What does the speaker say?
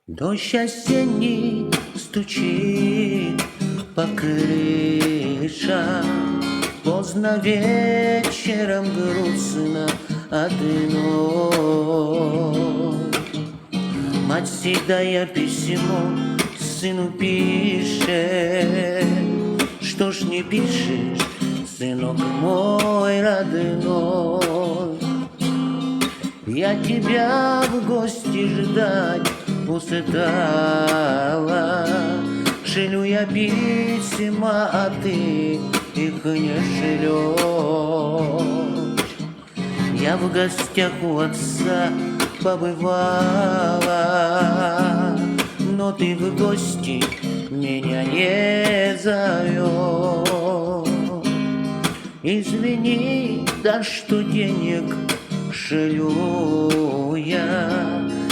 Дождь осенний стучит по крышам, поздно вечером грустно одной. Мать седая письмо сыну пишет: что ж не пишешь, сынок мой родной? Я тебя в гости ждать устала, шлю я письма, а ты их не шлешь. Я в гостях у отца побывала, но ты в гости меня не зовешь. Извини, да что денег шлю я,